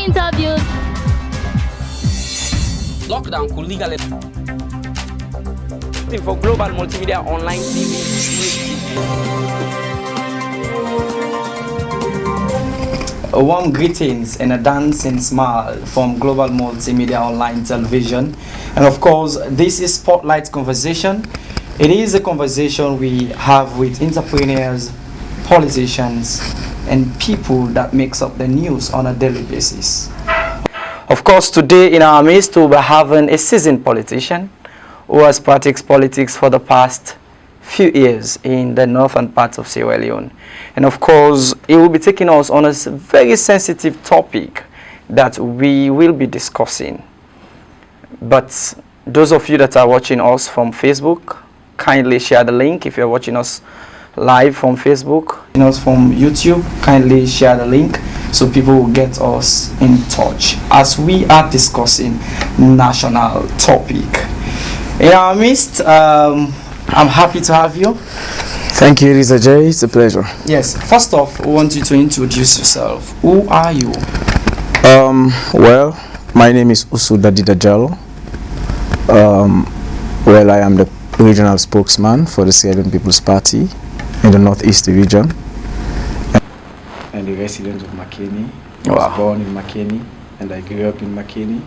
interviews. Lockdown could legally for Global Multimedia Online TV. A warm greetings and a dancing smile from Global Multimedia Online Television. And of course, this is Spotlight Conversation. It is a conversation we have with entrepreneurs, politicians, and people that makes up the news on a daily basis. Of course, today in our midst, we'll be having a seasoned politician who has practiced politics for the past few years in the northern parts of Sierra Leone. And of course, he will be taking us on a very sensitive topic that we will be discussing. But those of you that are watching us from Facebook, kindly share the link. If you're watching us live from Facebook, us from YouTube, kindly share the link so people will get us in touch as we are discussing national topic. In our midst, I'm happy to have you. Thank you, Idrissa Jerry. It's a pleasure. Yes. First off, I want you to introduce yourself. Who are you? Well, my name is Wusu Dadidda Jalloh. Well, I am the regional spokesman for the Sierra Leone People's Party in the Northeast region. And the resident of Makeni. I was born in Makeni and I grew up in Makeni.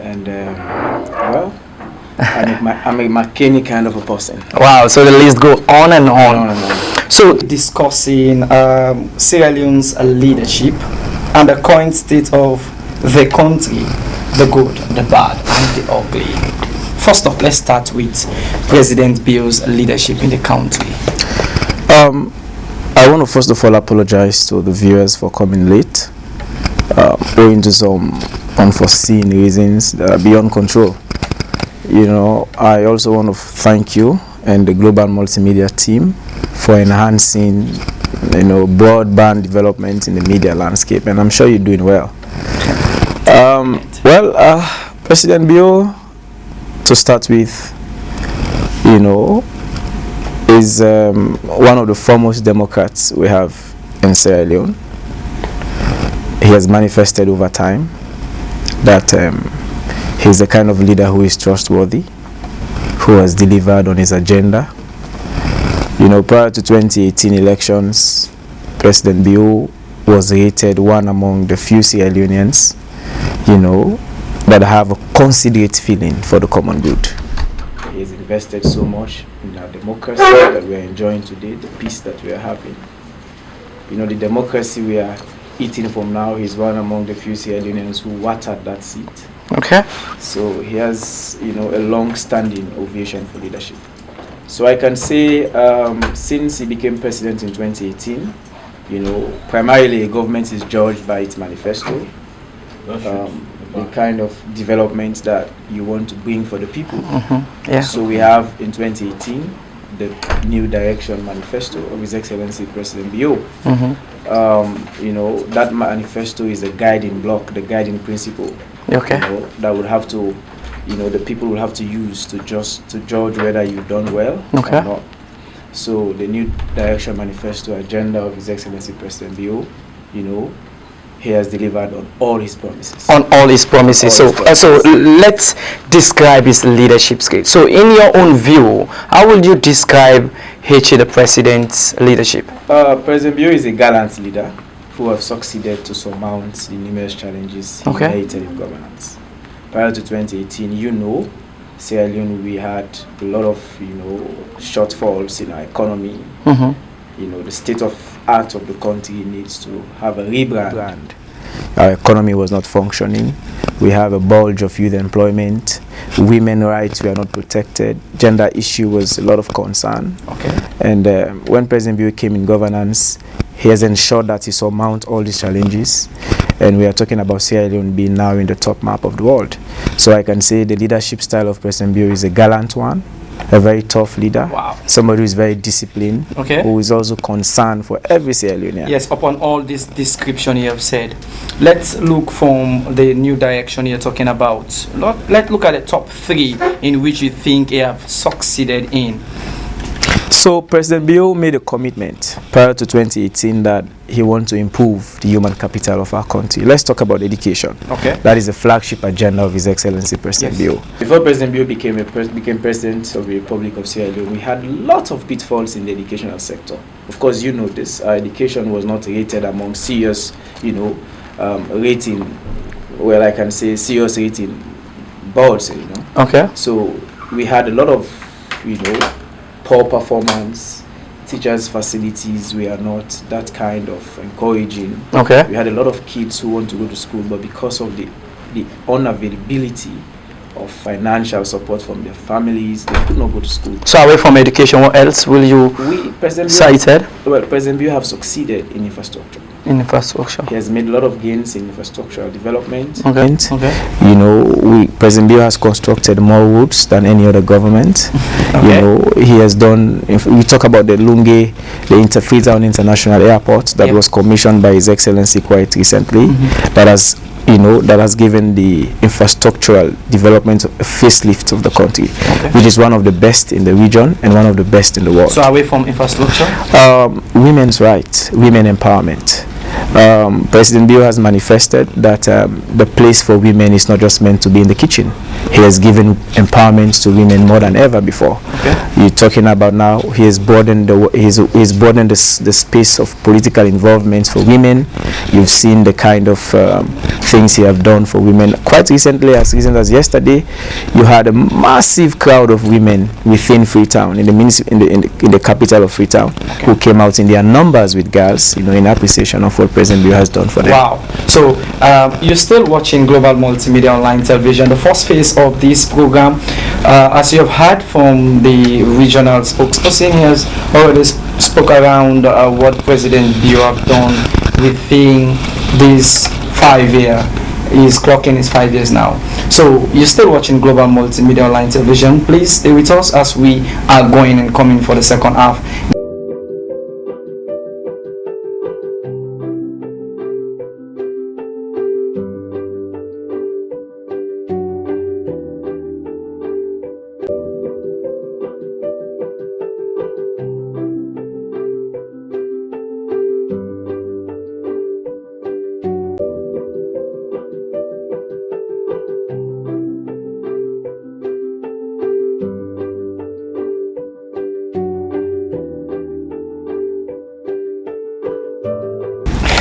And, well, I'm a Makeni kind of a person. Wow, so the list go on and on. On and on. So discussing Sierra Leone's leadership and the current state of the country, the good, the bad, and the ugly. First off, let's start with President Bio's leadership in the country. I want to first of all apologize to the viewers for coming late, owing to some unforeseen reasons that are beyond control. You know, I also want to thank you and the Global Multimedia team for enhancing, broadband development in the media landscape, and I'm sure you're doing well. President Bio, to start with, is one of the foremost Democrats we have in Sierra Leone. He has manifested over time that he's the kind of leader who is trustworthy, who has delivered on his agenda. Prior to 2018 elections, President Bio was rated one among the few Sierra Leoneans, that have a considerate feeling for the common good. He has invested so much in our democracy that we are enjoying today, the peace that we are having. The democracy we are eating from now is one among the few Sierra Leoneans who watered that seat. Okay. So he has, a long-standing ovation for leadership. So I can say, since he became president in 2018, primarily a government is judged by its manifesto, the kind of development that you want to bring for the people. Yeah. So we have in 2018 the new direction manifesto of His Excellency President Bio. That manifesto is a guiding block, the guiding principle. Okay. That would have to, the people will have to use to judge whether you've done well or not. So the new direction manifesto agenda of His Excellency President Bio, he has delivered on all his promises. On all his promises. So let's describe his leadership skills. So in your own view, how would you describe H.A. the President's leadership? President Bio is a gallant leader who have succeeded to surmount the numerous challenges he inherited in governance. Prior to 2018, Sierra Leone, we had a lot of, shortfalls in our economy. The state of art of the country needs to have a rebrand. Our economy was not functioning. We have a bulge of youth employment. Women's rights were not protected. Gender issue was a lot of concern. Okay. And when President Bio came in governance, he has ensured that he surmount all these challenges. And we are talking about Sierra Leone being now in the top map of the world. So I can say the leadership style of President Bio is a gallant one, a very tough leader, somebody who is very disciplined, who is also concerned for every Sierra Leonean. Yes, upon all this description you have said, let's look from the new direction you're talking about. Let's look at the top 3 in which you think you have succeeded in. So President Bio made a commitment prior to 2018 that he wants to improve the human capital of our country. Let's talk about education. Okay. That is the flagship agenda of His Excellency President Bio. Before President Bio became president of the Republic of Sierra Leone, we had lots of pitfalls in the educational sector. Of course, you know this. Our education was not rated among serious, rating. Well, I can say serious rating boards. Okay. So we had a lot of, poor performance. Teachers' facilities were not that kind of encouraging. Okay. We had a lot of kids who want to go to school, but because of the unavailability of financial support from their families, they could not go to school. So away from education, what else will you cited? Well, President Bio have succeeded in infrastructure. In infrastructure. He has made a lot of gains in infrastructural development. Okay. Okay. President Bio has constructed more roads than any other government. Okay. He has done. We talk about the Lunge, the Freetown International Airport that was commissioned by His Excellency quite recently. That has given the infrastructural development a facelift of the country, which is one of the best in the region and one of the best in the world. So away from infrastructure? Women's rights, women empowerment. President Bio has manifested that the place for women is not just meant to be in the kitchen. He has given empowerment to women more than ever before. Okay. You're talking about now, he has broadened the space of political involvement for women. You've seen the kind of things he have done for women. Quite recently, as recent as yesterday, you had a massive crowd of women within Freetown, in the capital of Freetown, who came out in their numbers with girls, in appreciation of what President Bio has done for them. Wow. So you're still watching Global Multimedia Online Television, the first phase of this program. As you have heard from the regional spokesperson, he has already spoke around what President Bio have done within this 5 year. He's clocking his 5 years now. So you're still watching Global Multimedia Online Television. Please stay with us as we are going and coming for the second half.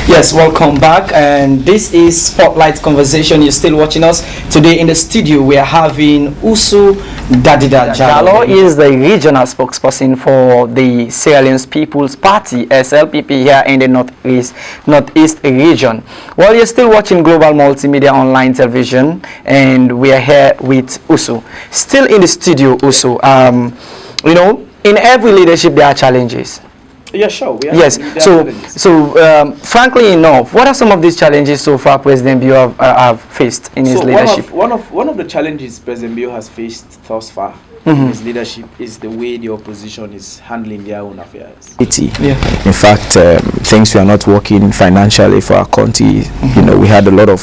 Yes, welcome back, and this is Spotlight Conversation. You're still watching us. Today in the studio we are having Wusu Dadidda Jalloh. He is the regional spokesperson for the Sierra Leone People's Party, SLPP, here in the Northeast region. Well, you're still watching Global Multimedia Online Television, and we are here with Wusu. Still in the studio, Wusu. In every leadership there are challenges. Yeah, sure. Yes. So, frankly enough, what are some of these challenges so far President Bio have faced in his leadership? One of the challenges President Bio has faced thus far in his leadership is the way the opposition is handling their own affairs. In fact, things were not working financially for our country. We had a lot of,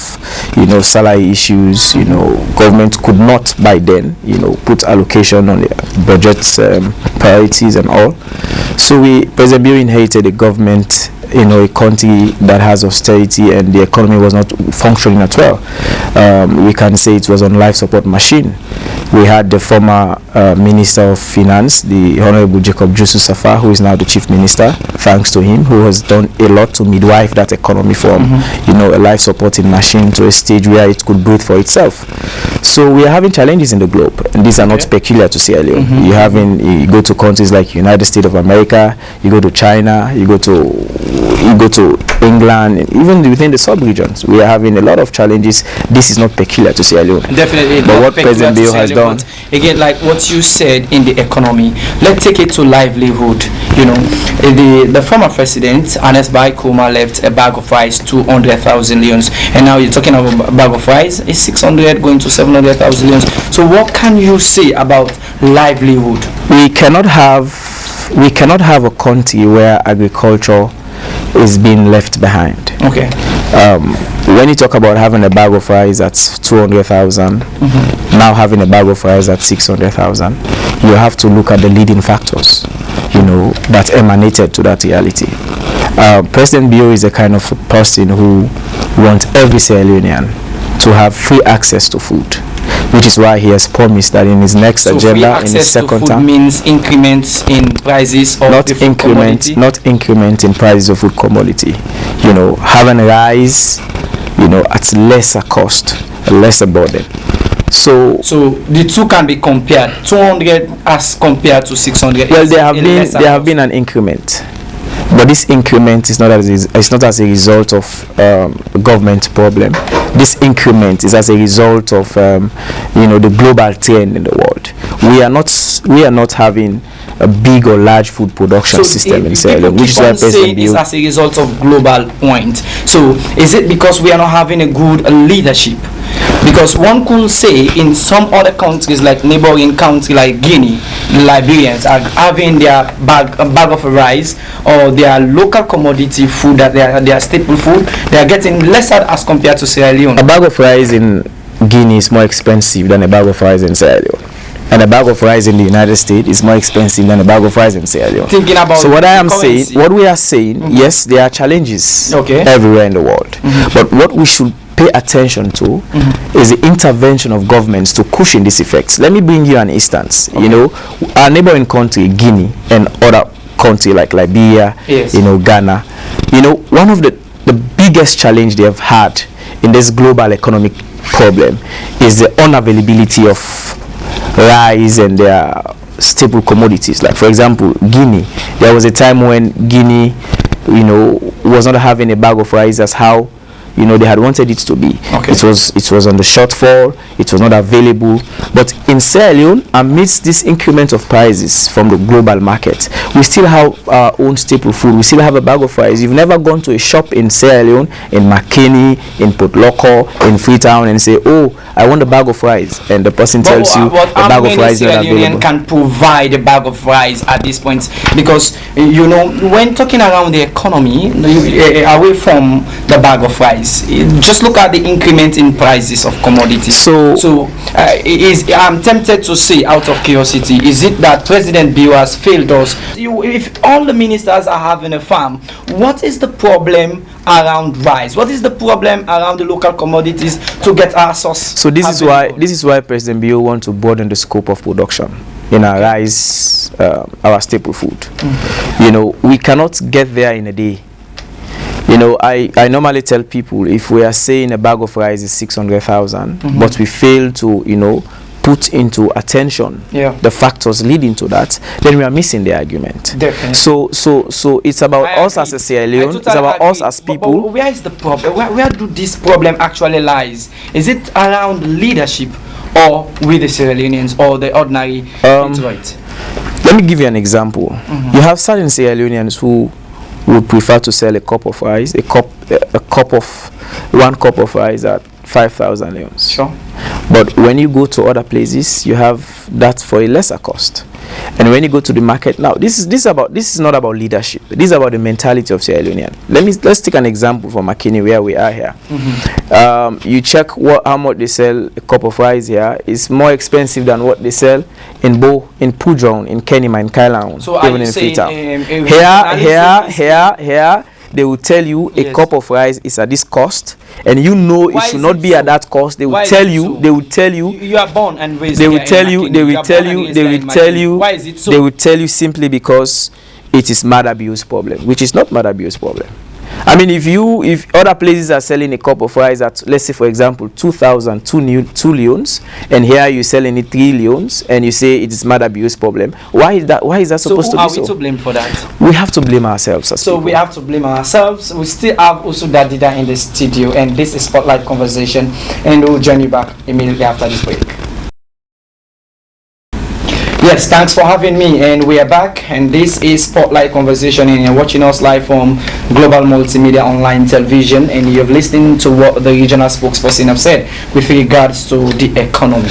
salary issues. Government could not by then, put allocation on the budget's priorities and all. So President Bio inherited a government, a country that has austerity, and the economy was not functioning at well. We can say it was on life support machine. We had the former Minister of Finance, the Honorable Jacob Jusu Safar, who is now the Chief Minister, thanks to him, who has done a lot to midwife that economy from, a life supporting machine to a stage where it could breathe for itself. So we are having challenges in the globe, and these are not peculiar to Sierra Leone. You go to countries like United States of America, you go to China, you go to England, and even within the sub-regions, we are having a lot of challenges. This is not peculiar to Sierra Leone. Definitely. But what President Bio has done, again, like what you said in the economy, let's take it to livelihood. The former president, Ernest Bai Koroma, left a bag of rice 200,000 leones, and now you're talking about a bag of rice is 600 going to 700,000 leones. So what can you say about livelihood? We cannot have a country where agriculture is being left behind. Okay. When you talk about having a bag of rice at 200,000, now having a bag of rice at 600,000, you have to look at the leading factors. that emanated to that reality. President Bio is the kind of person who wants every Sierra Leonean to have free access to food, which is why he has promised that in his next agenda, in his second term, means increments in prices of not increment in prices of food commodity. Having a rise, at lesser cost, a lesser burden. So the two can be compared. 200 as compared to 600. Well, there have been an increment, but this increment is not as a result of government problem. This increment is as a result of the global trend in the world. We are not having a big or large food production system in Sierra Leone, which is why President is as a result of global point. So is it because we are not having a good leadership? Because one could say in some other countries, like neighboring country like Guinea, the Liberians are having their bag of rice or their local commodity food, that their staple food, they are getting lesser as compared to Sierra Leone. A bag of rice in Guinea is more expensive than a bag of rice in Sierra Leone. And a bag of rice in the United States is more expensive than a bag of rice in Sierra Leone. Thinking about so what we are saying, yes, there are challenges everywhere in the world. But what we should pay attention to is the intervention of governments to cushion these effects. Let me bring you an instance. Our neighboring country, Guinea, and other countries like Liberia, Ghana, one of the biggest challenge they have had in this global economic problem is the unavailability of rice and their staple commodities. Like, for example, Guinea, there was a time when Guinea was not having a bag of rice as how they had wanted it to be. It was on the shortfall, it was not available. But in Sierra Leone, amidst this increment of prices from the global market, we still have our own staple food. We still have a bag of rice. You've never gone to a shop in Sierra Leone, in Makeni, in Port Loko, in Freetown, and say, oh, I want a bag of rice, and the person tells you the bag of rice is not available. Can provide a bag of rice at this point? Because when talking around the economy, away from the bag of rice, just look at the increment in prices of commodities. So I'm tempted to say, out of curiosity, is it that President Bio has failed us? If all the ministers are having a farm, what is the problem around rice? What is the problem around the local commodities to get our source? So this is why President Bio wants to broaden the scope of production in our rice, our staple food. We cannot get there in a day. I normally tell people, if we are saying a bag of rice is 600,000, but we fail to put into attention the factors leading to that, then we are missing the argument. Definitely. So it's about us as a Sierra Leone, it's about us as people. But where is the problem? Where do this problem actually lies? Is it around leadership, or with the Sierra Leoneans, or the ordinary Detroit? Let me give you an example. You have certain Sierra Leoneans who would prefer to sell a cup of rice, one cup of rice at 5,000 leones. Sure. But when you go to other places, you have that for a lesser cost. And when you go to the market now, this is not about leadership. This is about the mentality of Sierra Leonean. Let's take an example from Makeni, where we are here. You check how much they sell a cup of rice here. It's more expensive than what they sell in Pujong, in Kenima, in Kailaon, so even in Freetown. Here, they will tell you a cup of rice is at this cost, and it should not be at that cost. They will tell you. They will tell you. You are born and raised. They will tell you. They will tell you. They will tell you. Why is it so? They will tell you simply because it is Mother Bio's problem, which is not Mother Bio's problem. I mean, if other places are selling a cup of rice at, let's say for example, 2,000, 2 leones, and here you're selling it 3 leones, and you say it is Mother Bio's problem, why is that supposed to be so? So are we to blame for that? We have to blame ourselves as people. We have to blame ourselves. We still have Wusu Dadidda in the studio, and this is Spotlight Conversation, and we'll join you back immediately after this break. Yes, thanks for having me, and we are back, and this is Spotlight Conversation, and you're watching us live from Global Multimedia Online Television, and you've listened to what the regional spokesperson have said with regards to the economy.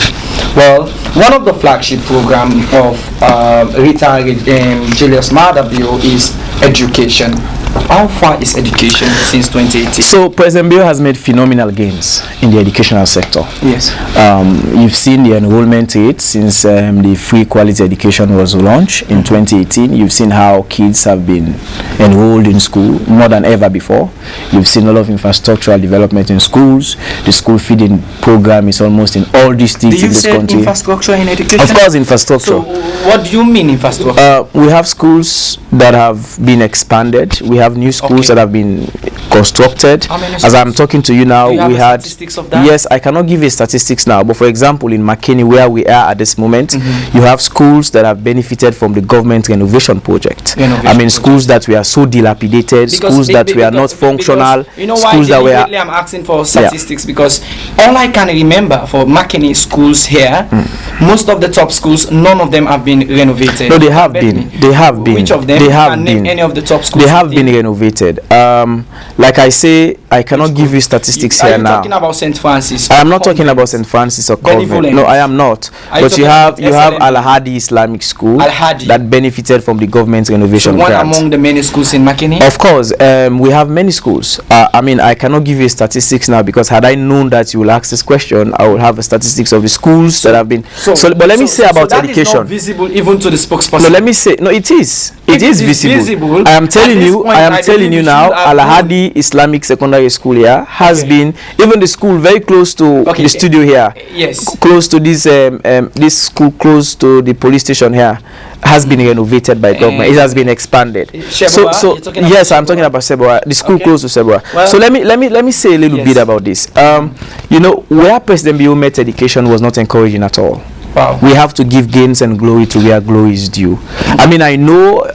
Well, one of the flagship program of retired Julius Maada Bio is education. how far is education since 2018? So President Bill has made phenomenal gains in the educational sector. Yes. You've seen the enrollment rate since the free quality education was launched in 2018. You've seen how kids have been enrolled in school more than ever before. You've seen a lot of infrastructural development in schools. The school feeding program is almost in all districts in this country. Infrastructure in education? Of course, infrastructure. So what do you mean infrastructure? We have schools that have been expanded. We have new schools that have been constructed. As I'm talking to you now, we had statistics of that? Yes, I cannot give you statistics now, but for example, in McKinney, where we are at this moment, you have schools that have benefited from the government renovation project. Schools that were so dilapidated, schools that were not functional. You know why I'm asking for statistics? Because all I can remember for McKinney schools here, most of the top schools, none of them have been renovated. No, they have been. They have been. Which of them? They have can been. Name any of the top schools? They have been renovated. Like I say, I cannot give you statistics here now. Are you talking about St. Francis? I am not talking about St. Francis or Convent. No, I am not. But you have Al-Hadi Islamic School that benefited from the government's renovation grant. One among the many schools in McKinney? Of course, we have many schools. I cannot give you statistics now, because had I known that you will ask this question, I would have the statistics of the schools that have been. But let me say about education. That is not visible even to the spokesperson. No, let me say. No, it is. It is visible. I am telling you. I am telling you now. Al-Hadi Islamic Secondary School here has been, even the school very close to the studio here. Yes. Close to this this school, close to the police station here, has been renovated by government. It has been expanded. So yes, I'm talking about Seboa, the school close to Seboa. Well, so let me say a little bit about this. Where President Bill met education was not encouraging at all. Wow. We have to give gains and glory to where glory is due. I know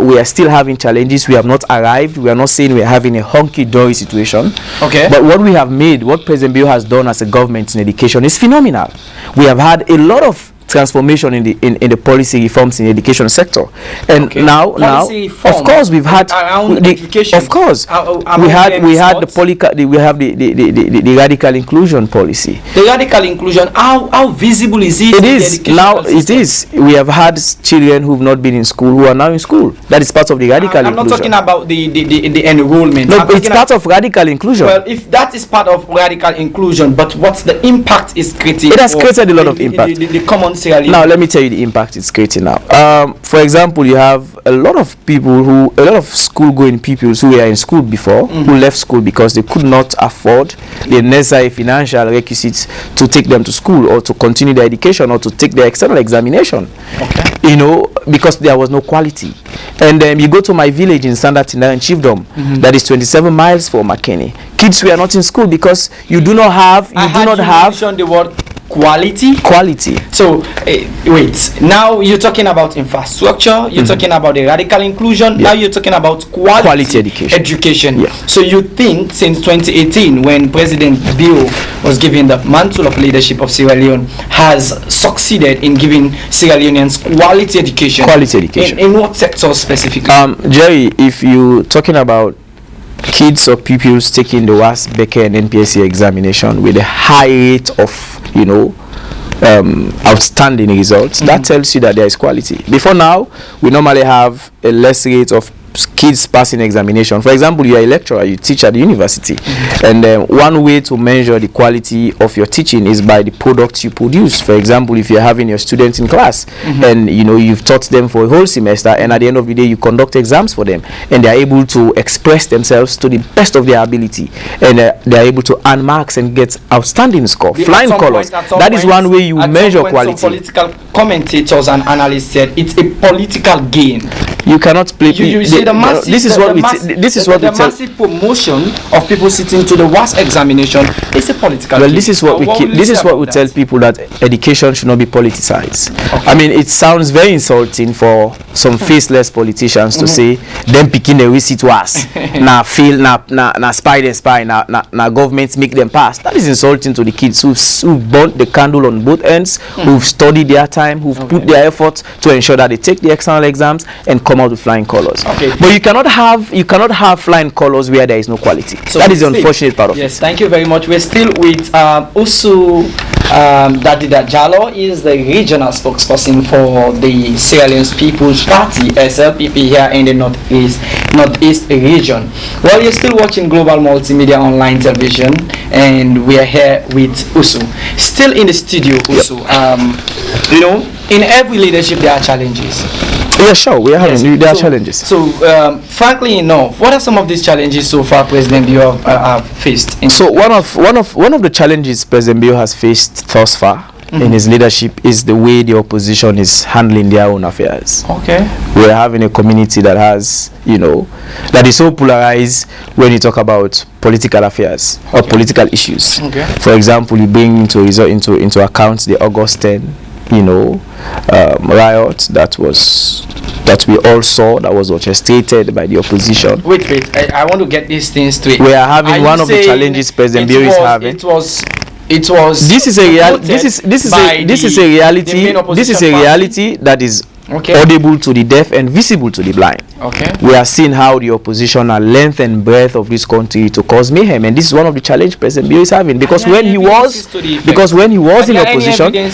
we are still having challenges. We have not arrived. We are not saying we are having a hunky-dory situation. Okay. But what we have made, what President Bill has done as a government in education is phenomenal. We have had a lot of transformation in the policy reforms in the education sector, and now of course we've had education. Of course we had the radical inclusion policy. The radical inclusion, how visible is it? It is now. It is. We have had children who've not been in school who are now in school. That is part of the radical inclusion. I'm not talking about the enrollment. No, it's part of radical inclusion. Well, if that is part of radical inclusion, but what's the impact is creating? It has created a lot of impact. The common Sierra. Now let me tell you the impact it's creating now. For example, you have a lot of school going pupils who were in school before, who left school because they could not afford the necessary financial requisites to take them to school or to continue their education or to take their external examination. Because there was no quality. And you go to my village in Sandatina and Chiefdom, that is 27 miles from McKinney. Kids were not in school because you do not have the word quality. So wait, now you're talking about infrastructure, you're talking about the radical inclusion, now you're talking about quality education. Yeah. So you think since 2018, when President Bill was given the mantle of leadership of Sierra Leone, has succeeded in giving Sierra Leoneans quality education? In what sector specifically? Jerry, if you're talking about kids or pupils taking the WAS, Becker and NPSC examination with a high rate of outstanding results, that tells you that there is quality. Before now, we normally have a less rate of kids passing examination. For example, you are a lecturer, you teach at the university, and one way to measure the quality of your teaching is by the products you produce. For example, if you're having your students in class and you've taught them for a whole semester, and at the end of the day you conduct exams for them, and they are able to express themselves to the best of their ability, and they are able to earn marks and get outstanding score, flying colors. That is one way you measure quality. Some political commentators and analysts said it's a political gain. You cannot play. The massive promotion of people sitting to the WAS examination is a political. Well, this is what we tell people, that education should not be politicized. Okay. It sounds very insulting for some faceless politicians to say them picking the receipt was na fail na spy na governments make them pass. That is insulting to the kids who've burnt the candle on both ends, who've studied their time, who've put their effort to ensure that they take the external exams and come out with flying colors. Okay. But you cannot have flying colors where there is no quality. So that is the unfortunate part of it. Yes, thank you very much. We're still with Wusu Dadidda Jalloh is the regional spokesperson for the Sierra Leone People's Party (SLPP) here in the Northeast region. Well, you're still watching Global Multimedia Online Television, and we are here with Wusu. Still in the studio, Wusu. You know, in every leadership there are challenges. Yeah, sure. We are having there are challenges. So, frankly enough, what are some of these challenges so far President Bio have faced? So one of the challenges President Bio has faced thus far in his leadership is the way the opposition is handling their own affairs. Okay. We're having a community that has, that is so polarized when you talk about political affairs or political issues. Okay. For example, you bring into account the August 10, riot that we all saw, that was orchestrated by the opposition. Wait, I want to get these things straight. We are having one of the challenges President Bio is having. It was. This is a reality that is audible to the deaf and visible to the blind. Okay. We are seeing how the opposition are length and breadth of this country to cause mayhem, and this is one of the challenges President Bio is having, because when he was in opposition,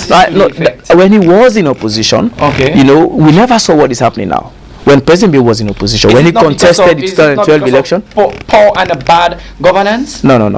we never saw what is happening now. When President Bio was in opposition, when he contested the 2012 election, poor and a bad governance. No.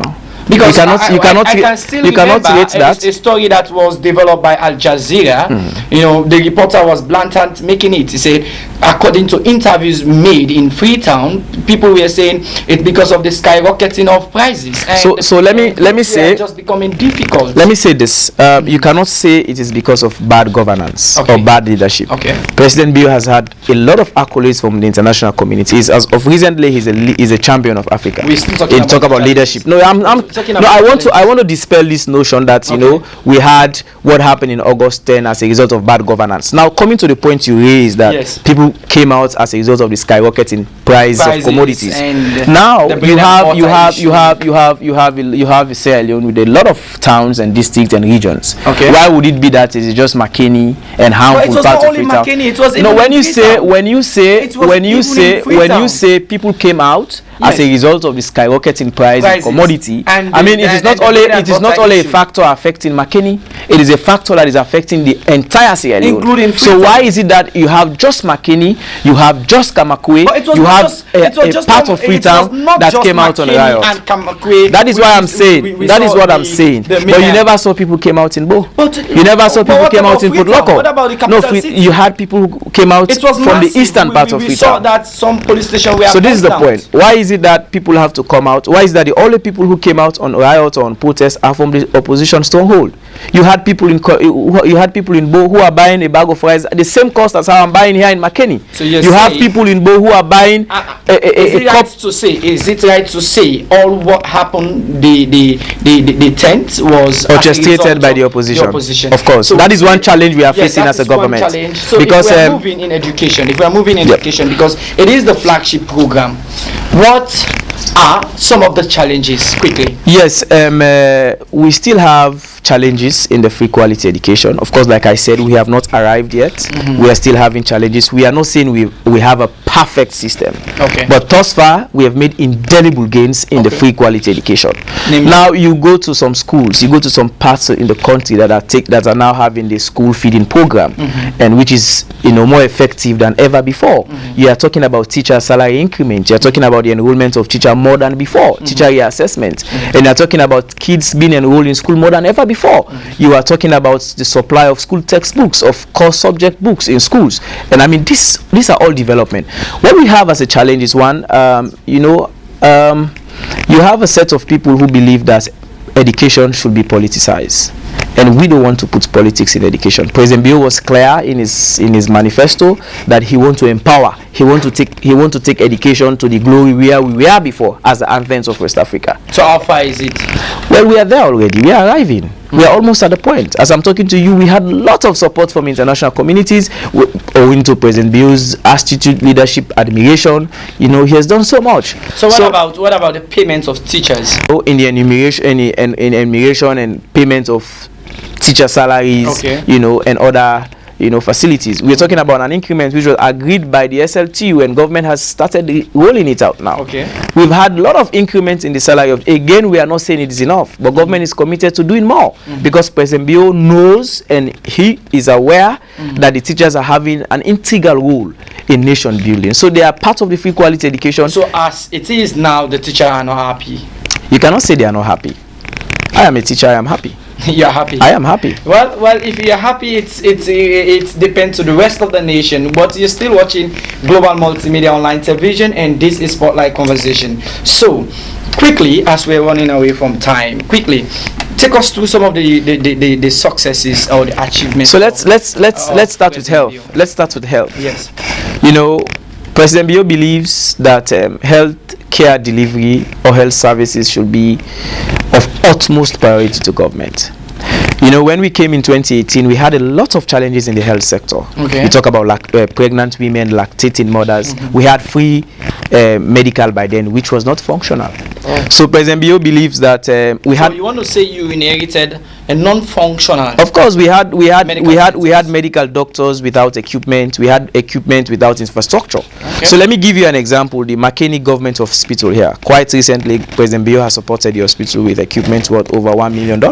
Because you cannot relate that. A story that was developed by Al Jazeera. The reporter was blatant making it. He said, according to interviews made in Freetown, people were saying it's because of the skyrocketing of prices. And so let me say, just becoming difficult. Let me say this: you cannot say it is because of bad governance or bad leadership. Okay. President Bio has had a lot of accolades from the international community. As of recently, he's a champion of Africa. We're still talking about leadership. No, I want to dispel this notion that we had what happened in August 10 as a result of bad governance. Now, coming to the point you raised, that people came out as a result of the skyrocketing price of commodities. Now you have Sierra Leone with a lot of towns and districts and regions. Okay. Why would it be that it is just Makeni and harmful parts of Freetown? It was no, when you say people came out as a result of the skyrocketing price of commodity, it is not only a factor affecting Makeni, it is a factor that is affecting the entire Sierra Leone. Including so why is it that you have just Makeni, you have just Kamakwe, you have a part of Freetown that came out on the riot? That is why I'm saying. That is what I'm saying. But you never saw people came out in Bo. You never saw people came out in Port Loko. What about the capital city? You had people who came out from the eastern part of Freetown. We saw that some police stations were. So this is the point. Why is it that people have to come out? Why is that the only people who came out on riot or on protest are from the opposition stronghold? You had people in Bo who are buying a bag of rice at the same cost as how I'm buying here in Makeni. So you have people in Bo who are buying a cup. Is it right to say all what happened the tent was orchestrated by the opposition? Of course. So that is one challenge we are facing as a government. So because if we are moving in education, because it is the flagship program, what are some of the challenges quickly? Yes, we still have challenges in the free quality education. Of course, like I said, we have not arrived yet. We are still having challenges. We are not saying we have a perfect system. Okay. But thus far, we have made indelible gains in the free quality education. Now, you go to some schools, you go to some parts in the country that are now having the school feeding program, and which is more effective than ever before. You are talking about teacher salary increment. You are talking about the enrollment of teacher more than before, teacher reassessment, and you are talking about kids being enrolled in school more than ever before. You are talking about the supply of school textbooks, of core subject books in schools, and these are all development. What we have as a challenge is one, you have a set of people who believe that education should be politicized, and we don't want to put politics in education. President Bio was clear in his manifesto that he wants to empower. He wants to take education to the glory where we were before as the anthems of West Africa. So how far is it? Well, we are there already. We are arriving. We are almost at the point. As I'm talking to you, we had lots of support from international communities owing to President Bio's attitude, leadership, admiration. He has done so much. So what about the payments of teachers? In the enumeration and payment of teacher salaries, and other facilities. We're talking about an increment which was agreed by the SLT when government has started rolling it out now. Okay. We've had a lot of increments in the salary. Again, we are not saying it is enough, but government is committed to doing more because President Bio knows and he is aware that the teachers are having an integral role in nation building. So they are part of the free quality education. So as it is now, the teacher are not happy. You cannot say they are not happy. I am a teacher, I am happy. You're happy. I am happy. Well, if you're happy, it depends to the rest of the nation. But you're still watching Global Multimedia Online Television, and this is Spotlight Conversation. So, quickly, as we're running away from time, quickly take us through some of the successes or the achievements. So let's start with health. Let's start with health. Yes. President Bio believes that health care delivery or health services should be of utmost priority to government. When we came in 2018, we had a lot of challenges in the health sector. Okay. We talk about pregnant women, lactating mothers. We had free medical by then, which was not functional. Oh. So President Bio believes that we had. So you want to say you inherited a non-functional? Of course, we had medical doctors without equipment. We had equipment without infrastructure. Okay. So let me give you an example. The McKinney Government Hospital here. Quite recently, President Bio has supported the hospital with equipment worth over $1 million.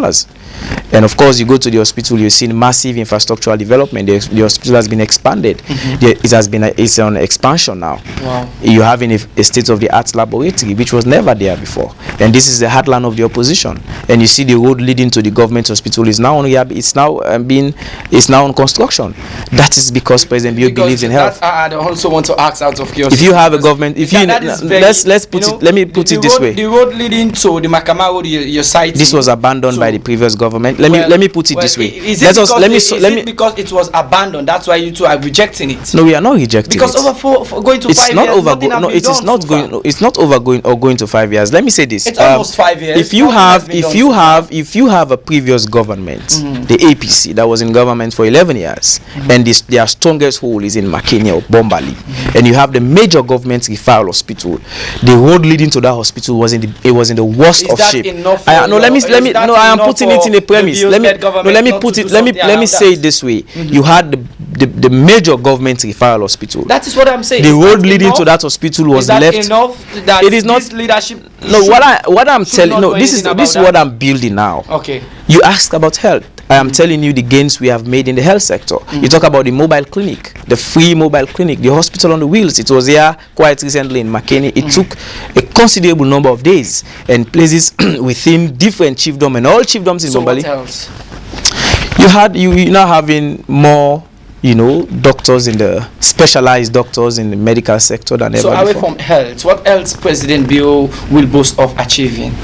And of course, you go to the hospital, you've seen massive infrastructural development. The hospital has been expanded. It's on expansion now. Wow. You're having a state-of-the-art laboratory, which was never there before. And this is the heartland of the opposition. And you see the road leading to the government hospital is now on rehab. It's now on construction. That is because President Bio believes in health. I also want to ask out of curiosity. If you have a government, let me put it this way. The road leading to the Makama Road, your site. This was abandoned by the previous government. Let me put it this way. Is it because it was abandoned? That's why you two are rejecting it. No, we are not rejecting because it. Going to 5 years. It's not going to 5 years. Let me say this. It's almost 5 years. If you have a previous government, the APC that was in government for 11 years, and their strongest hold is in Makenia or Bombali, and you have the major government referral hospital, the road leading to that hospital was in the worst of shape. I am putting it in a premise. Let me say it this way. You had the major government referral hospital. That is what I'm saying. The road leading to that hospital was left. It is not leadership. No, what I'm telling. No, this is what I'm building now. Okay. You asked about health. I am telling you the gains we have made in the health sector. You talk about the mobile clinic, the free mobile clinic, the hospital on the wheels. It was here quite recently in McKinney. It took a considerable number of days and places within different chiefdom and all chiefdoms in Bombali. What else? You now having more doctors specialized doctors in the medical sector than ever before. So away from health, what else President Bio will boast of achieving?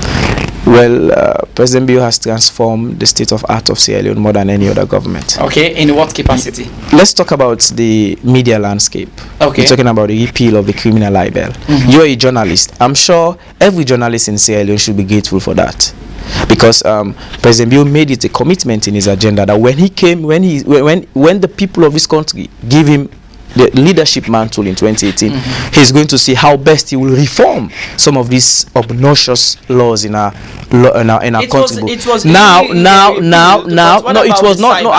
Well, President Bio has transformed the state of art of Sierra Leone more than any other government. Okay, in what capacity? Let's talk about the media landscape. Okay. We're talking about the repeal of the criminal libel. You're a journalist. I'm sure every journalist in Sierra Leone should be grateful for that. Because President Bio made it a commitment in his agenda that when the people of this country give him the leadership mantle in 2018, he's going to see how best he will reform some of these obnoxious laws in our country. I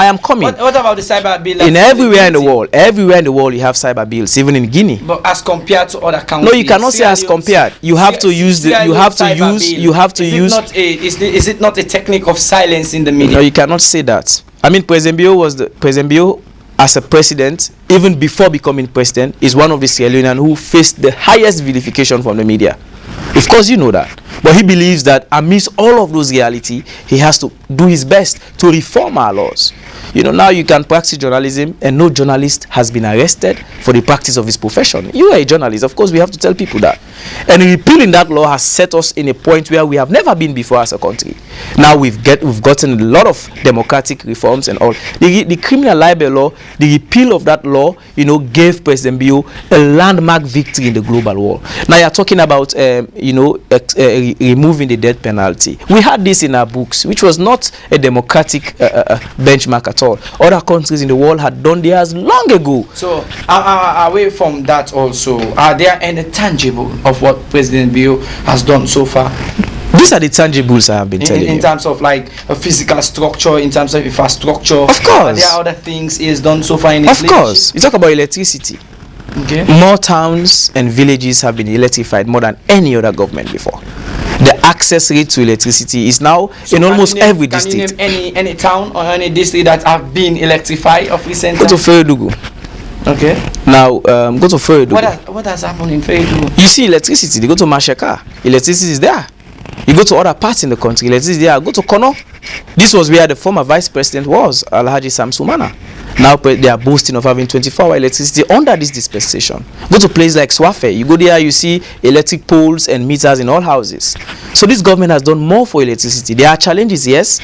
am coming. What about the cyber bill? Everywhere in the world, you have cyber bills, even in Guinea. But as compared to other countries, no, you cannot say as compared. You have to use the. Is it not a technique of silence in the media? No, you cannot say that. I mean, President Bio as a president, even before becoming president, is one of the Sierra Leoneans who faced the highest vilification from the media. Of course, you know that. But he believes that amidst all of those reality, he has to do his best to reform our laws. Now you can practice journalism and no journalist has been arrested for the practice of his profession. You are a journalist. Of course, we have to tell people that. And repealing that law has set us in a point where we have never been before as a country. Now we've gotten a lot of democratic reforms and all. The criminal libel law, the repeal of that law, gave President Bio a landmark victory in the global war. Now you're talking about, removing the death penalty. We had this in our books, which was not a democratic benchmark at all. Other countries in the world had done theirs long ago. So away from that also, are there any tangible of what President Bio has done so far? These are the tangibles I have been telling you. In terms of like a physical structure, in terms of infrastructure. Of course. There are other things he has done so far in his Of course. You talk about electricity. Okay. More towns and villages have been electrified more than any other government before. The access rate to electricity is now in almost every district. Can you name any town or any district that have been electrified of recent Go to times? Feredugu. Okay. Now, go to Feredugu. What has happened in Feredugu? You see electricity. They go to Masheka. Electricity is there. You go to other parts in the country. Electricity is there. Go to Kono. This was where the former vice president was, Alhaji Samsumana. Now they are boasting of having 24-hour electricity under this dispensation. Go to places like Swafe. You go there, you see electric poles and meters in all houses. So this government has done more for electricity. There are challenges, yes,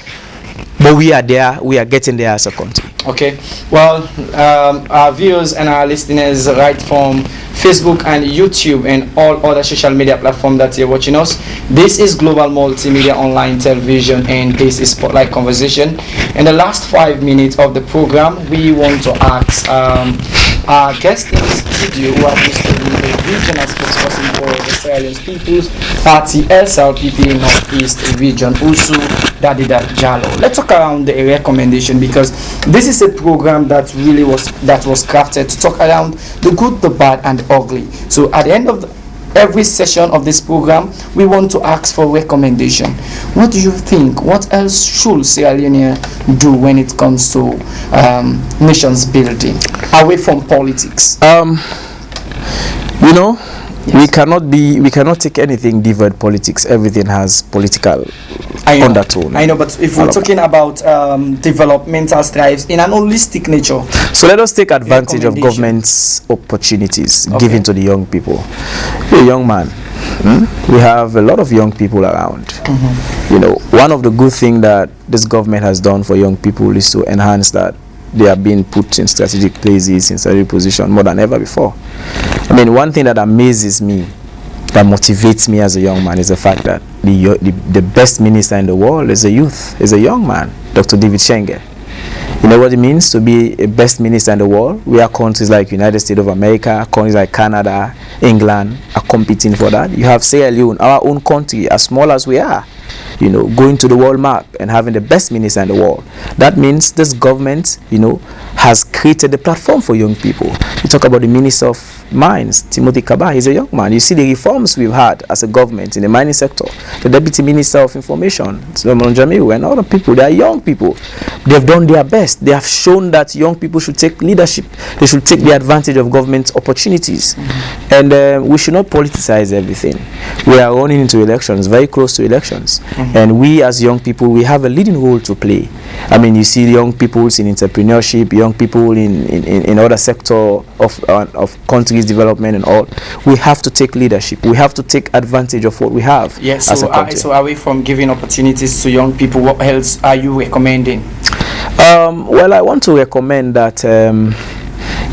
but we are there. We are getting there as a country. Okay. Well, our viewers and our listeners right from Facebook and YouTube and all other social media platforms that you're watching us. This is Global Multimedia Online Television and this is Spotlight Conversation. In the last 5 minutes of the program, we want to ask our guest in the studio who happens to be the regional spokesperson for the Sierra Leone People's Party SLPP Northeast Region, Wusu Dadidda Jalloh. Let's talk around the recommendation because this is a program that was crafted to talk around the good, the bad, and the ugly. So at the end of every session of this program, we want to ask for recommendation. What do you think? What else should Sierra Leone do when it comes to nations building, away from politics? You know, yes. we cannot take anything divert politics. Everything has political undertone. I know, but if we're talking about developmental strives in an holistic nature. So let us take advantage of government's opportunities given to the young people. You're a young man. We have a lot of young people around. You know, one of the good things that this government has done for young people is to enhance that they are being put in strategic places, in strategic position more than ever before. I mean, one thing that amazes me, that motivates me as a young man, is the fact that the best minister in the world is a youth, is a young man, Dr. David Shenge. You know what it means to be a best minister in the world? We are countries like United States of America, countries like Canada, England are competing for that. You have Sierra Leone, our own country, as small as we are, you know, going to the world map and having the best minister in the world. That means this government, you know, has created the platform for young people. You talk about the Minister of Mines, Timothy Kaba. He's a young man. You see the reforms we've had as a government in the mining sector. The Deputy Minister of Information, Solomon Jamiu, and other people, they are young people. They've done their best. They have shown that young people should take leadership. They should take the advantage of government opportunities. And we should not politicize everything. We are running into elections, very close to elections. And we as young people, we have a leading role to play. I mean, you see young people in entrepreneurship, young people in other sector of countries' development and all. We have to take leadership. We have to take advantage of what we have. Yes, as a country. So away from giving opportunities to young people, what else are you recommending? Well, I want to recommend that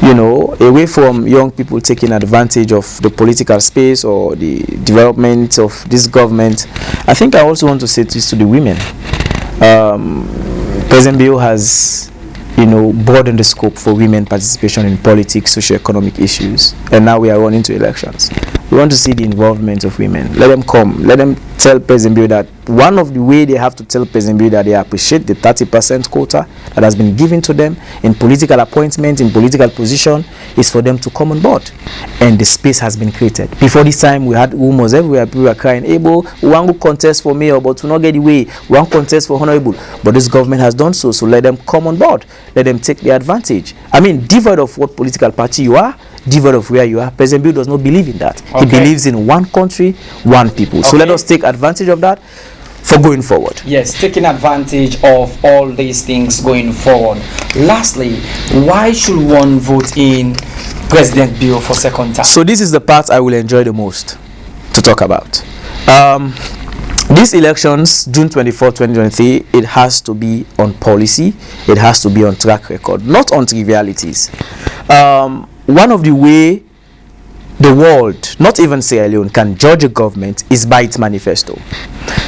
you know, away from young people taking advantage of the political space or the development of this government, I think I also want to say this to the women. President Bill has, you know, broadened the scope for women participation in politics, socio-economic issues, and now we are running to elections. We want to see the involvement of women. Let them come. Let them tell President Bill that one of the way they have to tell President Bill that they appreciate the 30% quota that has been given to them in political appointment, in political position, is for them to come on board. And the space has been created. Before this time, we had rumors everywhere. People were crying, Ebo, we want to contest for mayor, but we not get the way. We want to contest for honorable. But this government has done so. So let them come on board. Let them take the advantage. I mean, devoid of what political party you are, devoid of where you are, President Bill does not believe in that. He believes in one country, one people. So let us take advantage of that for going forward. Yes, taking advantage of all these things going forward. Lastly, why should one vote in President Bill for second term? So this is the part I will enjoy the most to talk about. These elections, June 24, 2023, it has to be on policy. It has to be on track record, not on trivialities. One of the way the world, not even Sierra Leone, can judge a government is by its manifesto.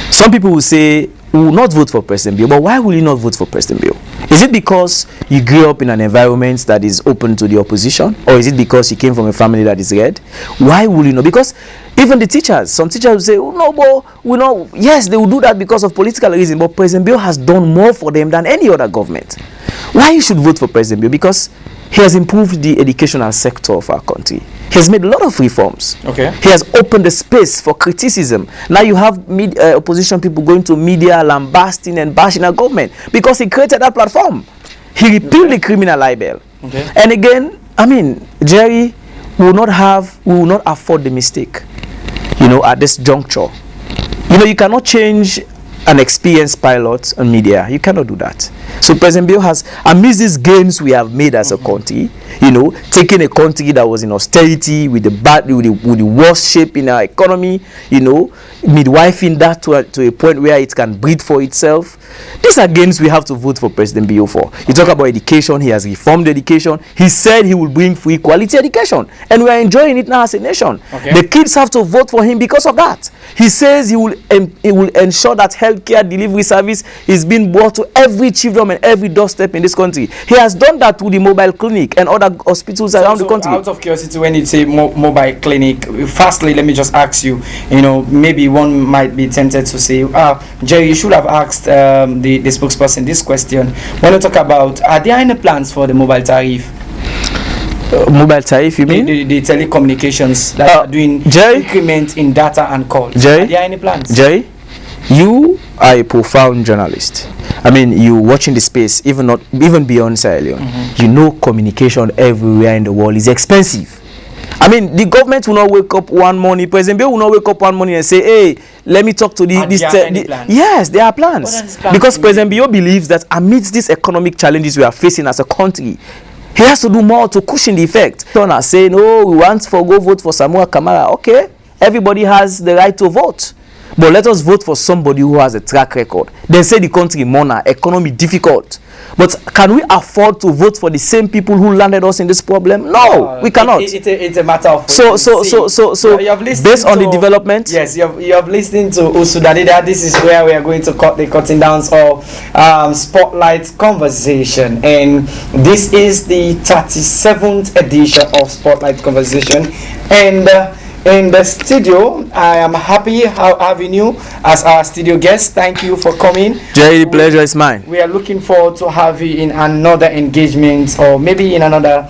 Some people will say, we will not vote for President Bill, but why will you not vote for President Bill? Is it because you grew up in an environment that is open to the opposition, or is it because you came from a family that is red? Why would you know? Because even the teachers, some teachers will say, oh, no, but we know, yes, they will do that because of political reason, but President Bio has done more for them than any other government. Why you should vote for President Bio? Because he has improved the educational sector of our country. He has made a lot of reforms. Okay. He has opened the space for criticism. Now you have opposition people going to media, lambasting and bashing our government because he created that platform. He repealed the criminal libel. Okay. And again, I mean, Jerry will not afford the mistake, you know, at this juncture. You know, you cannot change an experienced pilot on media. You cannot do that. So President Bio has, amidst these gains we have made as a country, you know, taking a country that was in austerity with the worst shape in our economy, you know, midwifing that to a point where it can breathe for itself. These are gains we have to vote for President Bio for. You talk about education, he has reformed education. He said he will bring free quality education, and we are enjoying it now as a nation. Okay. The kids have to vote for him because of that. He says he will ensure that healthcare delivery service is being brought to every children and every doorstep in this country. He has done that with the mobile clinic and other hospitals around the country. Out of curiosity, when it's a mobile clinic, firstly, let me just ask you, you know, maybe one might be tempted to say, Jerry, you should have asked the spokesperson this question. When you talk about, are there any plans for the mobile tariff? Mobile tariff, you mean? The telecommunications that are doing Jerry? increment in data and calls. Jerry? Are there any plans? Jerry, you are a profound journalist. I mean, you watching the space, even beyond Sierra Leone. You know, communication everywhere in the world is expensive. I mean, the government will not wake up one morning, President Bio will not wake up one morning and say, hey, let me talk to this. Yes, there are plans. Because President Bio believes that amidst these economic challenges we are facing as a country, he has to do more to cushion the effect. Some are saying, oh, we want to go vote for Samuel Kamara. Okay, everybody has the right to vote. But let us vote for somebody who has a track record. They say the country mourner, economy difficult. But can we afford to vote for the same people who landed us in this problem? No, we cannot. It's a matter of so based on the development. Yes, you have listened to Wusu Dadidda. This is where we are going to cut the cutting downs of Spotlight Conversation, and this is the 37th edition of Spotlight Conversation. And in the studio, I am happy having you as our studio guest. Thank you for coming. Jerry, the pleasure is mine. We are looking forward to have you in another engagement, or maybe in another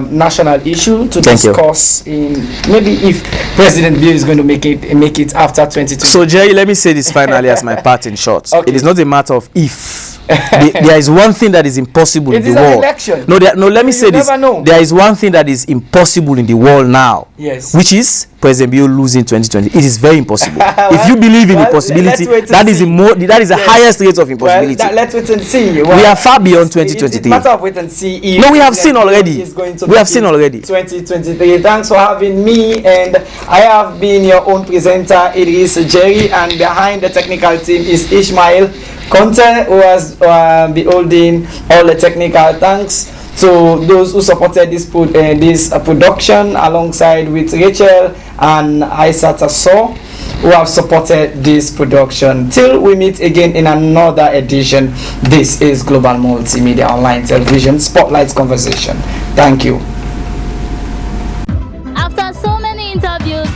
national issue to discuss. Maybe if President Bio is going to make it after 2020. So Jerry, let me say this finally as my part in short. Okay. It is not a matter of if. There is one thing that is impossible in the world. Election. No, let me say this. There is one thing that is impossible in the world now. Yes. Which is President Bio losing 2020. It is very impossible. If you believe in the possibility, that is the highest rate of impossibility. Let's wait and see. We are far beyond 2023. It's a matter of wait and see. No, we have seen already. We have seen already. 2023. Thanks for having me, and I have been your own presenter, Idrissa Jerry, and behind the technical team is Ishmael Conte, who has been holding all the technical. Thanks to those who supported this production, alongside with Rachel and Aisata So, who have supported this production. Till we meet again in another edition, this is Global Multimedia Online Television Spotlight Conversation. Thank you. After so many interviews,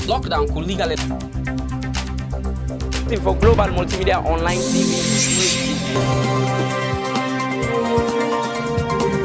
Lockdown could legally for Global Multimedia Online TV.